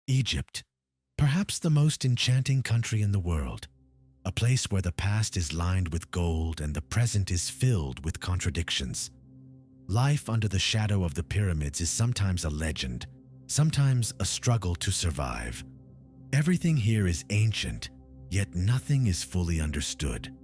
Egypt, perhaps the most enchanting country in the world, a place where the past is lined with gold and the present is filled with contradictions. Life under the shadow of the pyramids is sometimes a legend, sometimes a struggle to survive. Everything here is ancient, yet nothing is fully understood.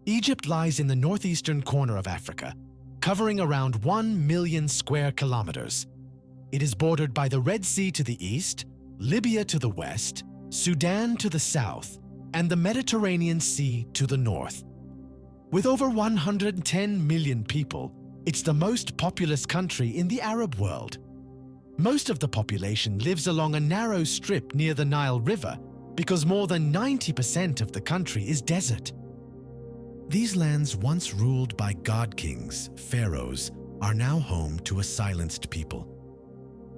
Egypt lies in the northeastern corner of Africa, covering around 1 million square kilometers. It is bordered by the Red Sea to the east, Libya to the west, Sudan to the south, and the Mediterranean Sea to the north. With over 110 million people, it's the most populous country in the Arab world. Most of the population lives along a narrow strip near the Nile River because more than 90% of the country is desert. These lands, once ruled by god-kings, pharaohs, are now home to a silenced people.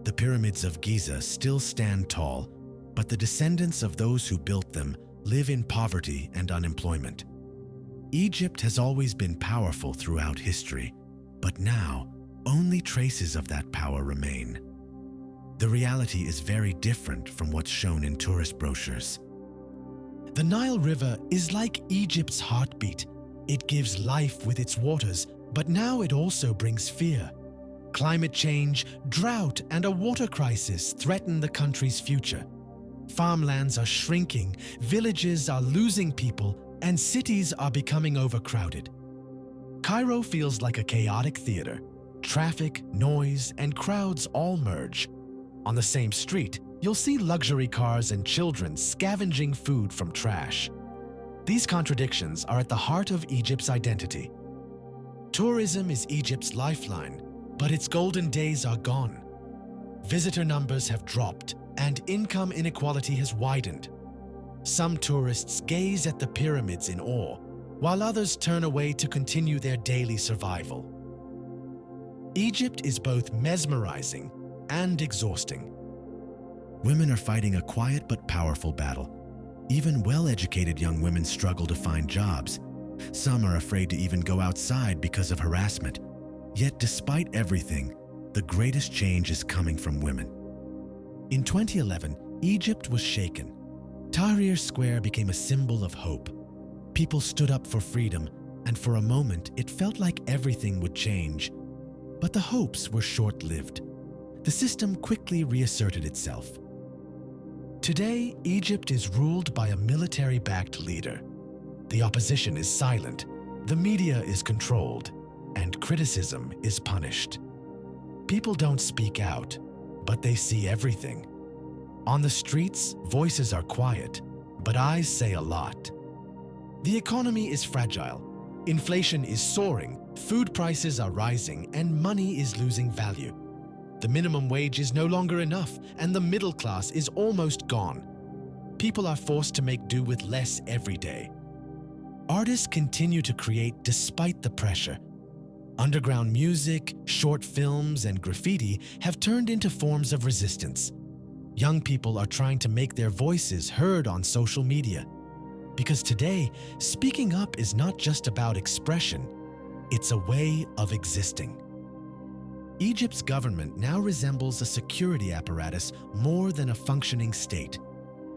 The pyramids of Giza still stand tall, but the descendants of those who built them live in poverty and unemployment. Egypt has always been powerful throughout history, but now only traces of that power remain. The reality is very different from what's shown in tourist brochures. The Nile River is like Egypt's heartbeat. It gives life with its waters, but now it also brings fear. Climate change, drought, and a water crisis threaten the country's future. Farmlands are shrinking, villages are losing people, and cities are becoming overcrowded. Cairo feels like a chaotic theater. Traffic, noise, and crowds all merge. On the same street, you'll see luxury cars and children scavenging food from trash. These contradictions are at the heart of Egypt's identity. Tourism is Egypt's lifeline, but its golden days are gone. Visitor numbers have dropped, and income inequality has widened. Some tourists gaze at the pyramids in awe, while others turn away to continue their daily survival. Egypt is both mesmerizing and exhausting. Women are fighting a quiet but powerful battle. Even well-educated young women struggle to find jobs. Some are afraid to even go outside because of harassment. Yet despite everything, the greatest change is coming from women. In 2011, Egypt was shaken. Tahrir Square became a symbol of hope. People stood up for freedom, and for a moment it felt like everything would change. But the hopes were short-lived. The system quickly reasserted itself. Today, Egypt is ruled by a military-backed leader. The opposition is silent, the media is controlled, and criticism is punished. People don't speak out, but they see everything. On the streets, voices are quiet, but eyes say a lot. The economy is fragile. Inflation is soaring, food prices are rising, and money is losing value. The minimum wage is no longer enough, and the middle class is almost gone. People are forced to make do with less every day. Artists continue to create despite the pressure. Underground music, short films, and graffiti have turned into forms of resistance. Young people are trying to make their voices heard on social media. Because today, speaking up is not just about expression, it's a way of existing. Egypt's government now resembles a security apparatus more than a functioning state.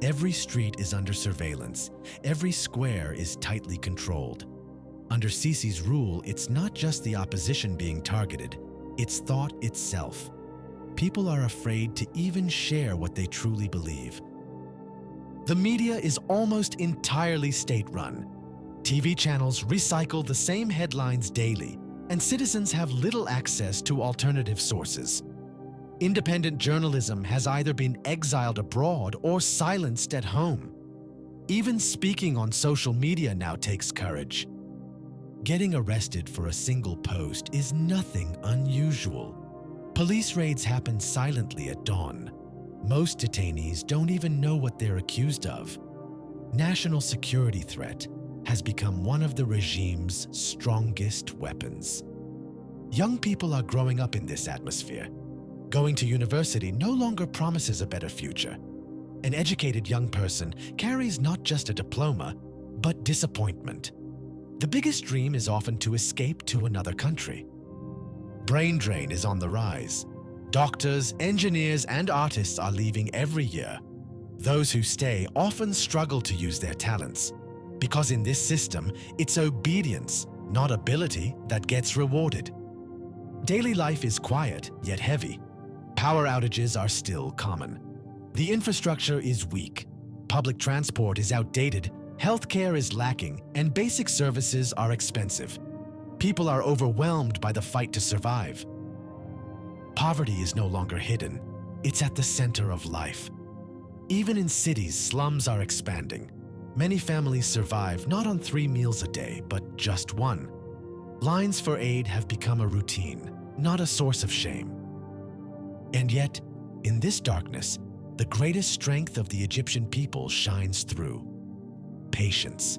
Every street is under surveillance. Every square is tightly controlled. Under Sisi's rule, it's not just the opposition being targeted, it's thought itself. People are afraid to even share what they truly believe. The media is almost entirely state-run. TV channels recycle the same headlines daily, and citizens have little access to alternative sources. Independent journalism has either been exiled abroad or silenced at home. Even speaking on social media now takes courage. Getting arrested for a single post is nothing unusual. Police raids happen silently at dawn. Most detainees don't even know what they're accused of. National security threat has become one of the regime's strongest weapons. Young people are growing up in this atmosphere. Going to university no longer promises a better future. An educated young person carries not just a diploma, but disappointment. The biggest dream is often to escape to another country. Brain drain is on the rise. Doctors, engineers, and artists are leaving every year. Those who stay often struggle to use their talents, because in this system, it's obedience, not ability, that gets rewarded. Daily life is quiet, yet heavy. Power outages are still common. The infrastructure is weak. Public transport is outdated, healthcare is lacking, and basic services are expensive. People are overwhelmed by the fight to survive. Poverty is no longer hidden. It's at the center of life. Even in cities, slums are expanding. Many families survive not on 3 meals a day, but just 1. Lines for aid have become a routine, not a source of shame. And yet, in this darkness, the greatest strength of the Egyptian people shines through. Patience.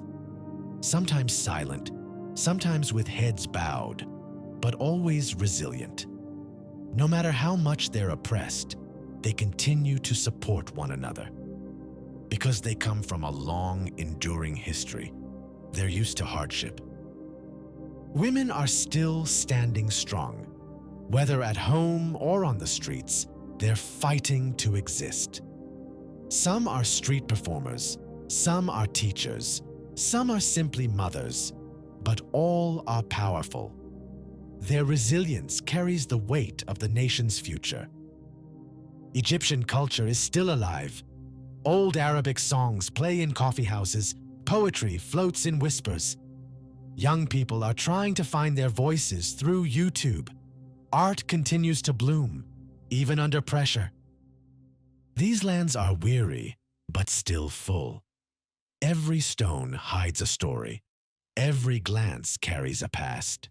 Sometimes silent, sometimes with heads bowed, but always resilient. No matter how much they're oppressed, they continue to support one another. Because they come from a long, enduring history, they're used to hardship. Women are still standing strong. Whether at home or on the streets, they're fighting to exist. Some are street performers, some are teachers, some are simply mothers, but all are powerful. Their resilience carries the weight of the nation's future. Egyptian culture is still alive. Old Arabic songs play in coffeehouses, poetry floats in whispers. Young people are trying to find their voices through YouTube. Art continues to bloom, even under pressure. These lands are weary, but still full. Every stone hides a story. Every glance carries a past.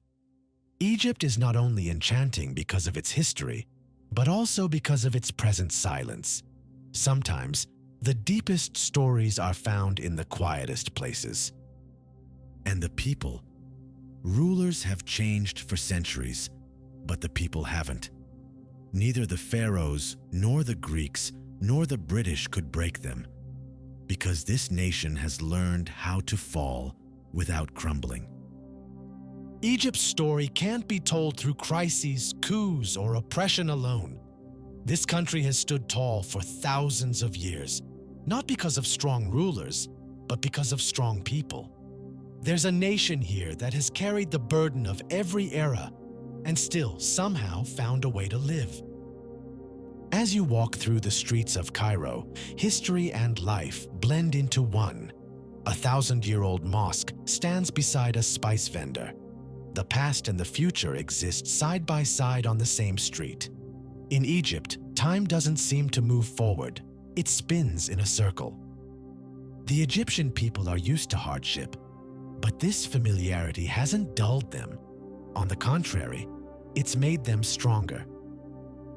Egypt is not only enchanting because of its history, but also because of its present silence. Sometimes, the deepest stories are found in the quietest places. And the people. Rulers have changed for centuries, but the people haven't. Neither the pharaohs, nor the Greeks, nor the British could break them, because this nation has learned how to fall without crumbling. Egypt's story can't be told through crises, coups, or oppression alone. This country has stood tall for thousands of years, not because of strong rulers, but because of strong people. There's a nation here that has carried the burden of every era and still somehow found a way to live. As you walk through the streets of Cairo, history and life blend into one. A 1,000-year-old mosque stands beside a spice vendor. The past and the future exist side by side on the same street. In Egypt, time doesn't seem to move forward. It spins in a circle. The Egyptian people are used to hardship, but this familiarity hasn't dulled them. On the contrary, it's made them stronger.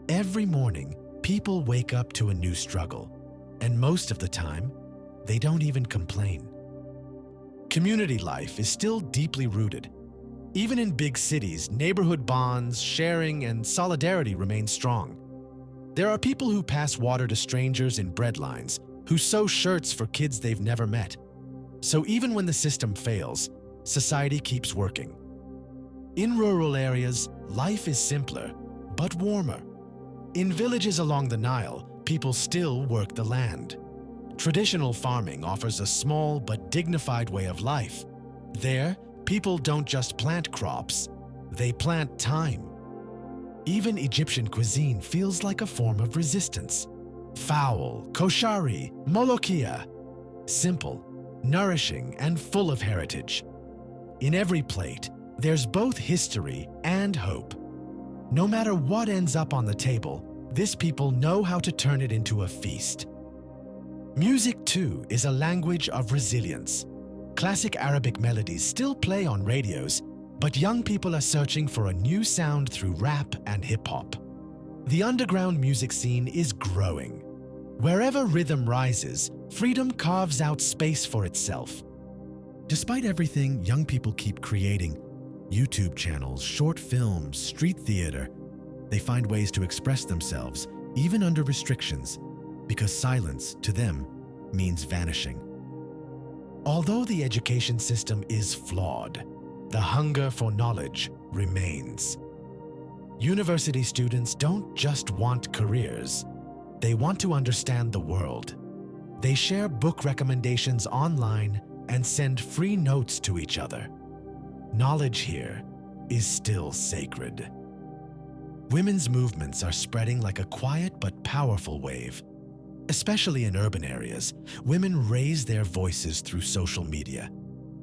Every morning, people wake up to a new struggle, and most of the time, they don't even complain. Community life is still deeply rooted. Even in big cities, neighborhood bonds, sharing, and solidarity remain strong. There are people who pass water to strangers in bread lines, who sew shirts for kids they've never met. So even when the system fails, society keeps working. In rural areas, life is simpler, but warmer. In villages along the Nile, people still work the land. Traditional farming offers a small but dignified way of life. There, people don't just plant crops, they plant time. Even Egyptian cuisine feels like a form of resistance. Fowl, koshari, molokhia. Simple, nourishing, and full of heritage. In every plate, there's both history and hope. No matter what ends up on the table, this people know how to turn it into a feast. Music, too, is a language of resilience. Classic Arabic melodies still play on radios, but young people are searching for a new sound through rap and hip-hop. The underground music scene is growing. Wherever rhythm rises, freedom carves out space for itself. Despite everything, young people keep creating. YouTube channels, short films, street theater. They find ways to express themselves, even under restrictions, because silence, to them, means vanishing. Although the education system is flawed, the hunger for knowledge remains. University students don't just want careers. They want to understand the world. They share book recommendations online and send free notes to each other. Knowledge here is still sacred. Women's movements are spreading like a quiet but powerful wave. Especially in urban areas, women raise their voices through social media.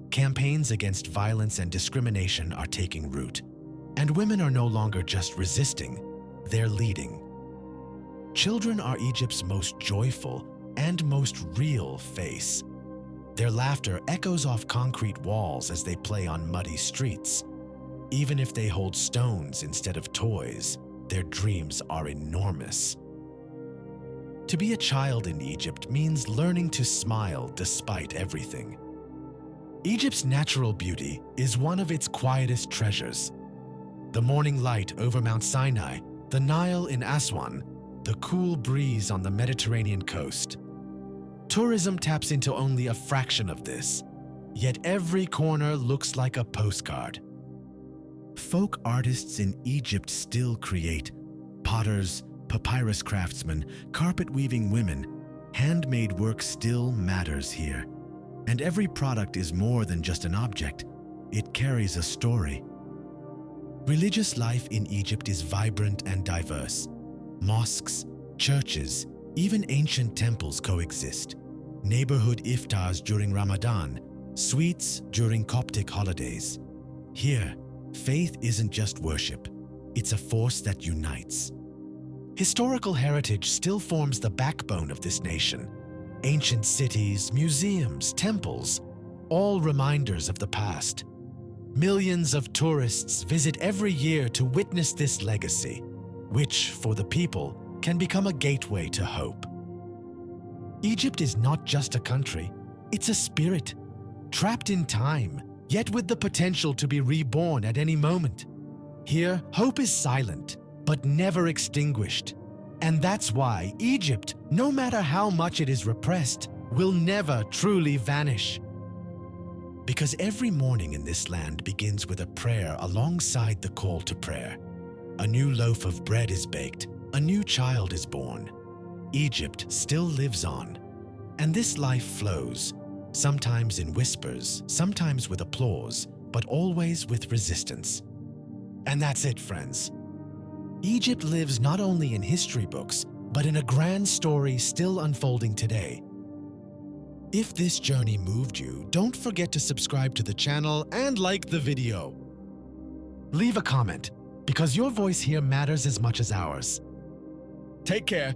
Campaigns against violence and discrimination are taking root. And women are no longer just resisting, they're leading. Children are Egypt's most joyful and most real face. Their laughter echoes off concrete walls as they play on muddy streets. Even if they hold stones instead of toys, their dreams are enormous. To be a child in Egypt means learning to smile despite everything. Egypt's natural beauty is one of its quietest treasures. The morning light over Mount Sinai, the Nile in Aswan, the cool breeze on the Mediterranean coast. Tourism taps into only a fraction of this, yet every corner looks like a postcard. Folk artists in Egypt still create. Potters, papyrus craftsmen, carpet-weaving women. Handmade work still matters here. And every product is more than just an object. It carries a story. Religious life in Egypt is vibrant and diverse. Mosques, churches, even ancient temples coexist. Neighborhood iftars during Ramadan, sweets during Coptic holidays. Here, faith isn't just worship, it's a force that unites. Historical heritage still forms the backbone of this nation. Ancient cities, museums, temples, all reminders of the past. Millions of tourists visit every year to witness this legacy, which, for the people, can become a gateway to hope. Egypt is not just a country, it's a spirit, trapped in time, yet with the potential to be reborn at any moment. Here, hope is silent, but never extinguished. And that's why Egypt, no matter how much it is repressed, will never truly vanish. Because every morning in this land begins with a prayer alongside the call to prayer. A new loaf of bread is baked, a new child is born. Egypt still lives on, and this life flows, sometimes in whispers, sometimes with applause, but always with resistance. And that's it, friends. Egypt lives not only in history books, but in a grand story still unfolding today. If this journey moved you, don't forget to subscribe to the channel and like the video. Leave a comment, because your voice here matters as much as ours. Take care.